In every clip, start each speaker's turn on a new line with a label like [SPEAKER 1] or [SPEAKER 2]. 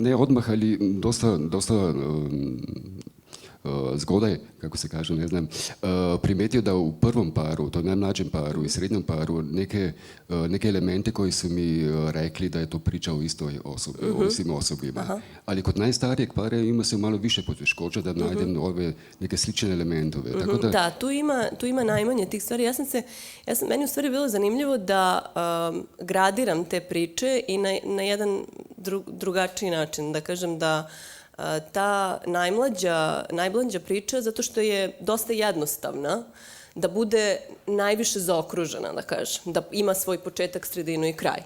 [SPEAKER 1] ne odmah, ali dosta zgodaj, kako se kaže, ne znam, primetio da u prvom paru, to najmlađem paru i srednjem paru, neke elemente koji su mi rekli da je to priča o istoj osobi, o istim osobima.
[SPEAKER 2] Aha.
[SPEAKER 1] Ali kod najstarijeg para ima se malo više poteškoća da najdem ove neke slične elementove. Tako da,
[SPEAKER 2] Da, tu ima najmanje tih stvari. Meni u stvari bilo zanimljivo da gradiram te priče i na jedan drugačiji način. Da kažem da ta najmlađa priča, zato što je dosta jednostavna, da bude najviše zaokružena, da kažem, da ima svoj početak, sredinu i kraj.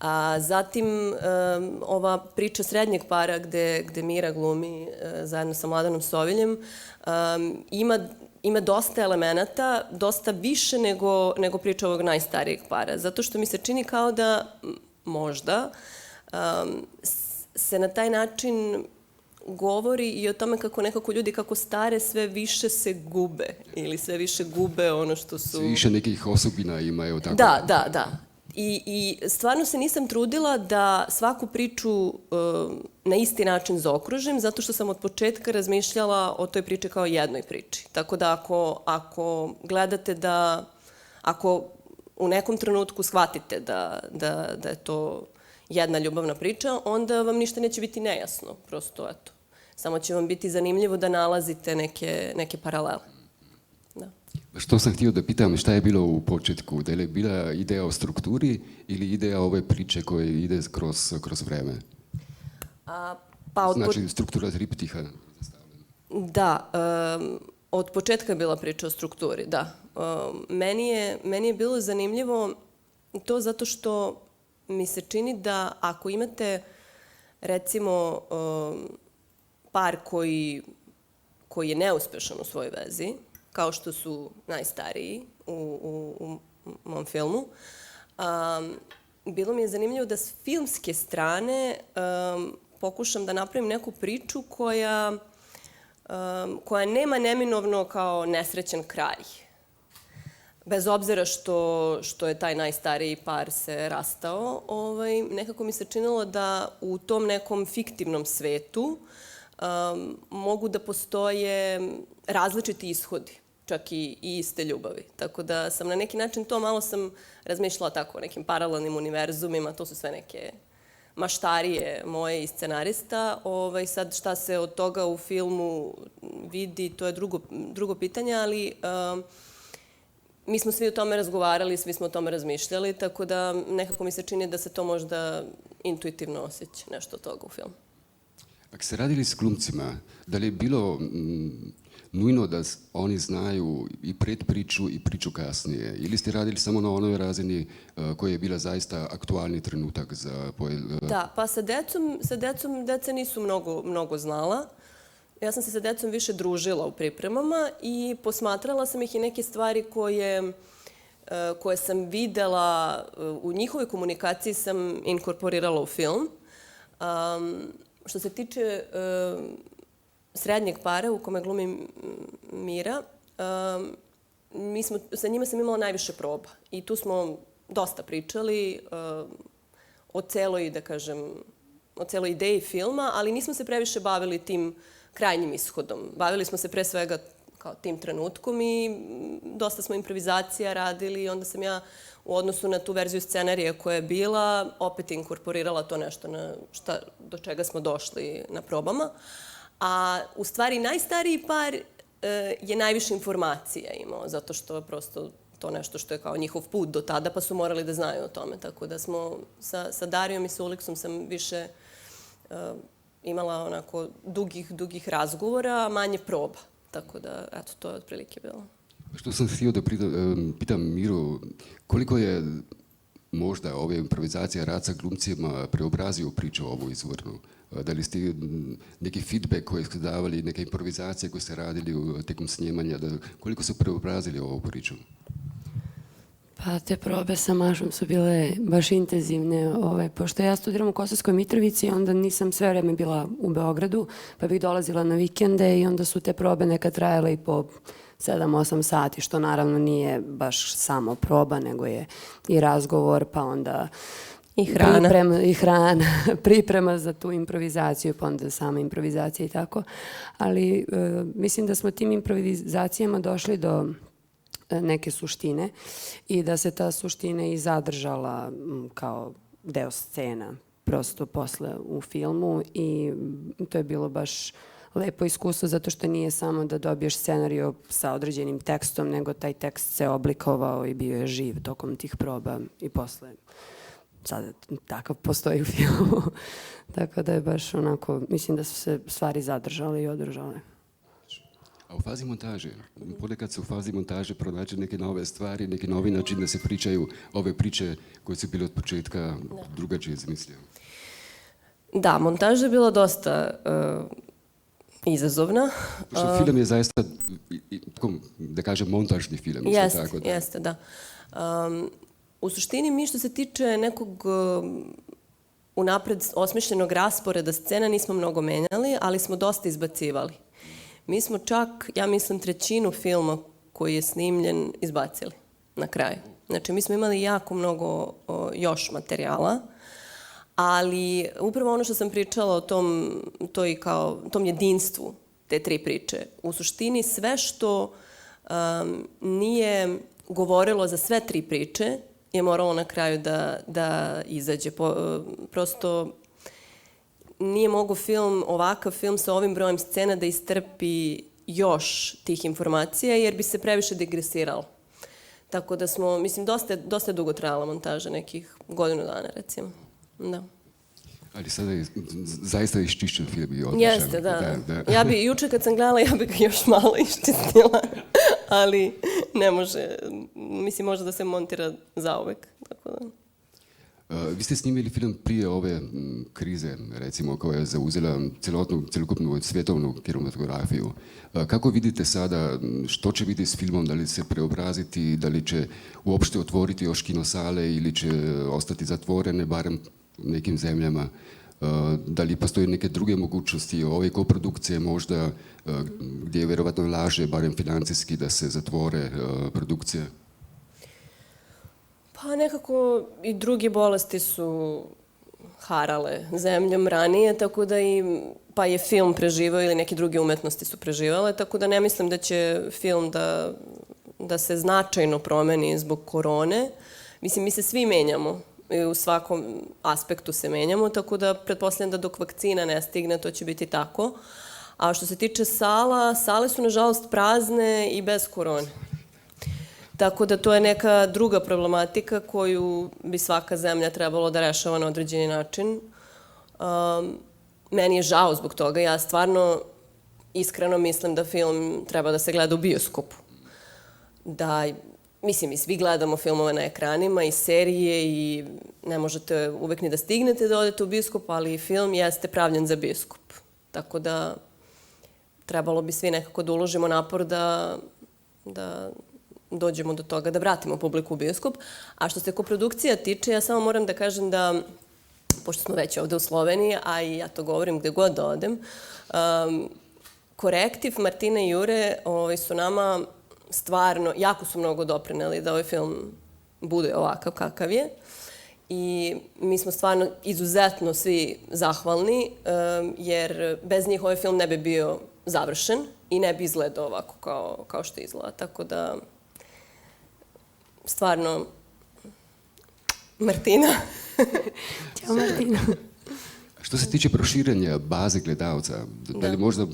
[SPEAKER 2] A zatim ova priča srednjeg para gde Mira glumi zajedno sa Mladanom Soviljem ima dosta elemenata, dosta više nego priča ovog najstarijeg para. Zato što mi se čini kao da možda se na taj način govori i o tome kako nekako ljudi kako stare sve više se gube ili sve više gube ono što su...
[SPEAKER 1] Sve više nekih osobina imaju. Tako.
[SPEAKER 2] Da. I stvarno se nisam trudila da svaku priču na isti način zaokružim, zato što sam od početka razmišljala o toj priči kao jednoj priči. Tako da ako gledate ako u nekom trenutku shvatite da je to jedna ljubavna priča, onda vam ništa neće biti nejasno. Prosto, eto. Samo će vam biti zanimljivo da nalazite neke paralele. Da.
[SPEAKER 1] Što sam htio da pitam, šta je bilo u početku? Da li je bila ideja o strukturi ili ideja ove priče koje ide kroz vreme? Znači, struktura triptiha.
[SPEAKER 2] Da, od početka je bila priča o strukturi, da. Meni je bilo zanimljivo to zato što mi se čini da ako imate, recimo, par koji je neuspešan u svojoj vezi, kao što su najstariji u mom filmu, bilo mi je zanimljivo da s filmske strane pokušam da napravim neku priču koja nema neminovno kao nesrećan kraj. Bez obzira što je taj najstariji par se rastao, nekako mi se činilo da u tom nekom fiktivnom svetu mogu da postoje različiti ishodi, čak i iste ljubavi. Tako da sam na neki način malo sam razmišljala tako o nekim paralelnim univerzumima, to su sve neke maštarije moje i scenarista. Sad šta se od toga u filmu vidi, to je drugo pitanje, ali mi smo svi o tome razgovarali, svi smo o tome razmišljali, tako da nekako mi se čini da se to možda intuitivno osjeća nešto od toga u filmu.
[SPEAKER 1] Ako ste radili s glumcima, da li je bilo nujno da oni znaju i predpriču i priču kasnije? Ili ste radili samo na onoj razini koja je bila zaista aktualni trenutak za...
[SPEAKER 2] Da, pa sa decom deca nisu mnogo znala. Ja sam se sa decom više družila u pripremama i posmatrala sam ih i neke stvari koje sam videla u njihovoj komunikaciji sam inkorporirala u film. Što se tiče srednjeg para u kome glumi Mira, sa njima sam imala najviše proba i tu smo dosta pričali o celoj, da kažem, o celoj ideji filma, ali nismo se previše bavili tim krajnjim ishodom. Bavili smo se pre svega kao tim trenutkom i dosta smo improvizacija radili i onda sam ja u odnosu na tu verziju scenarija koja je bila opet inkorporirala to nešto do čega smo došli na probama. A u stvari najstariji par je najviše informacija imao, zato što je prosto to nešto što je kao njihov put do tada, pa su morali da znaju o tome. Tako da smo sa Darijom i sa Uliksom sam više imala onako dugih razgovora, a manje proba. Tako da, eto, to je otprilike bilo.
[SPEAKER 1] Što sam htio da pitam Miru, koliko je možda ova improvizacija rad sa glumcima preobrazio priču ovu izvornu? Da li ste neki feedback koji ste davali, neke improvizacije koje ste radili tekom snimanja, koliko su preobrazili ovu priču?
[SPEAKER 3] Pa te probe sa Mašom su bile baš intenzivne. Pošto ja studiram u Kosovskoj Mitrovici, onda nisam sve vreme bila u Beogradu, pa bih dolazila na vikende i onda su te probe nekad trajale i po 7-8 sati, što naravno nije baš samo proba, nego je i razgovor, pa onda
[SPEAKER 2] I hrana.
[SPEAKER 3] I hrana, priprema za tu improvizaciju, pa onda sama improvizacija i tako. Ali mislim da smo tim improvizacijama došli do neke suštine i da se ta suština i zadržala kao deo scena prosto posle u filmu i to je bilo baš lepo iskustvo zato što nije samo da dobiješ scenariju sa određenim tekstom, nego taj tekst se oblikovao i bio je živ tokom tih proba i posle sada takav postoji u filmu. Tako da je baš onako, mislim da su se stvari zadržale i održale.
[SPEAKER 1] A u fazi montaže, ponekad se u fazi montaže pronađe neke nove stvari, neki novi način da se pričaju ove priče koje su bile od početka drugačije izmislio.
[SPEAKER 2] Da, montaža je bila dosta izazovna.
[SPEAKER 1] Što film je zaista, da kažem, montažni film.
[SPEAKER 2] Jeste, da. U suštini mi što se tiče nekog unapred osmišljenog rasporeda scena nismo mnogo menjali, ali smo dosta izbacivali. Mi smo čak, ja mislim, 1/3 filma koji je snimljen izbacili na kraju. Znači, mi smo imali jako mnogo još materijala, ali upravo ono što sam pričala o tom jedinstvu te 3 priče, u suštini sve što nije govorilo za sve 3 priče je moralo na kraju da izađe. Prosto nije mogo ovakav film sa ovim brojem scena da istrpi još tih informacija jer bi se previše degresiralo. Tako da smo, mislim, dosta dugo trajala montaža, nekih godinu dana recimo. Da.
[SPEAKER 1] Ali sada je zaista iščišćen film i odličan.
[SPEAKER 2] Jeste, da. Ja bi, juče kad sam gledala, ja bi ga još malo iščistila, ali ne može, mislim, može da se montira zauvek, tako da.
[SPEAKER 1] Vi ste snimili film prije ove krize, recimo, koja je zauzela celokupnu svjetovnu kinematografiju. Kako vidite sada, što će biti s filmom, da li se preobraziti, da li će uopšte otvoriti još kinosale ili će ostati zatvorene, barem u nekim zemljama? Da li postoje neke druge mogućnosti ove koprodukcije možda, gdje je vjerovatno laže, barem financijski, da se zatvore produkcije?
[SPEAKER 2] Pa nekako i druge bolesti su harale zemljom ranije, tako da pa je film preživao ili neke druge umetnosti su preživale, tako da ne mislim da će film da se značajno promeni zbog korone. Mislim, mi se svi menjamo, i u svakom aspektu se menjamo, tako da pretpostavljam da dok vakcina ne stigne, to će biti tako. A što se tiče sale su nažalost prazne i bez korone. Tako da to je neka druga problematika koju bi svaka zemlja trebalo da rešava na određeni način. Meni je žao zbog toga. Ja stvarno iskreno mislim da film treba da se gleda u bioskopu. Mislim, i svi gledamo filmove na ekranima i serije i ne možete uvek ni da stignete da odete u bioskop, ali film jeste pravljen za bioskop. Tako da trebalo bi svi nekako da uložimo napor da dođemo do toga da vratimo publiku u bioskop. A što se koprodukcija tiče, ja samo moram da kažem da, pošto smo već ovde u Sloveniji, a i ja to govorim gde god da odem, Korektiv, Martina i Jure su nama stvarno, jako su mnogo doprineli da ovaj film bude ovakav kakav je. I mi smo stvarno izuzetno svi zahvalni, jer bez njih ovaj film ne bi bio završen i ne bi izgledao ovako kao što izgleda. Tako da, stvarno, Martina.
[SPEAKER 3] Ćao, Martina.
[SPEAKER 1] Što se tiče proširenja baze gledalca, da li možda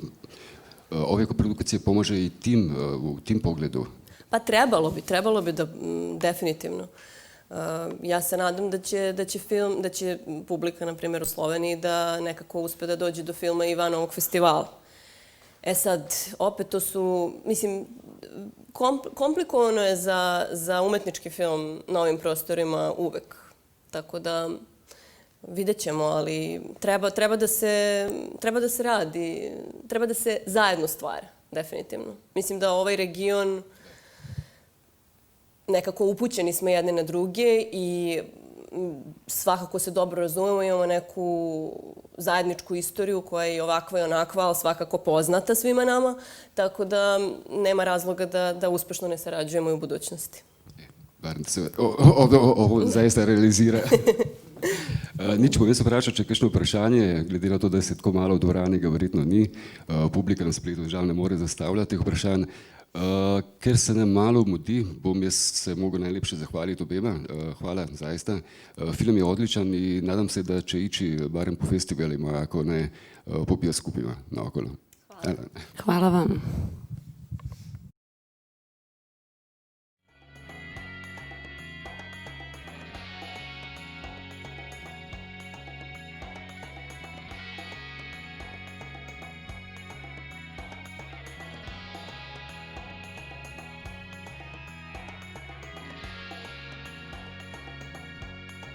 [SPEAKER 1] ove koprodukcije pomaže i u tim pogledu?
[SPEAKER 2] Pa trebalo bi da, definitivno. Ja se nadam da će publika, na primjer u Sloveniji, da nekako uspe da dođe do filma i van ovog festivala. Sad, opet to su, mislim, komplikovano je za umetnički film na ovim prostorima uvek. Tako da vidjet ćemo, ali treba da se radi, treba da se zajedno stvara, definitivno. Mislim da ovaj region, nekako upućeni smo jedne na druge i svakako se dobro razumemo, imamo neku zajedničku istoriju koja je ovakva i onakva, ali svakako poznata svima nama, tako da nema razloga da uspešno ne sarađujemo i u budućnosti.
[SPEAKER 1] Barem se ovo zaista realizira. Nič, bom jaz vprašal, če je kakšno vprašanje, glede na to, da se tako malo v dvorani, ga verjetno ni, publika na spletu žal ne more zastavljati teh vprašanj. Ker se nam malo mudi, bom jaz se mogel najlepše zahvaliti obema. Hvala, zaista. Film je odličan in nadam se, da će ići barem po festivalima, ako ne popija skupima naokolo.
[SPEAKER 3] Hvala vam.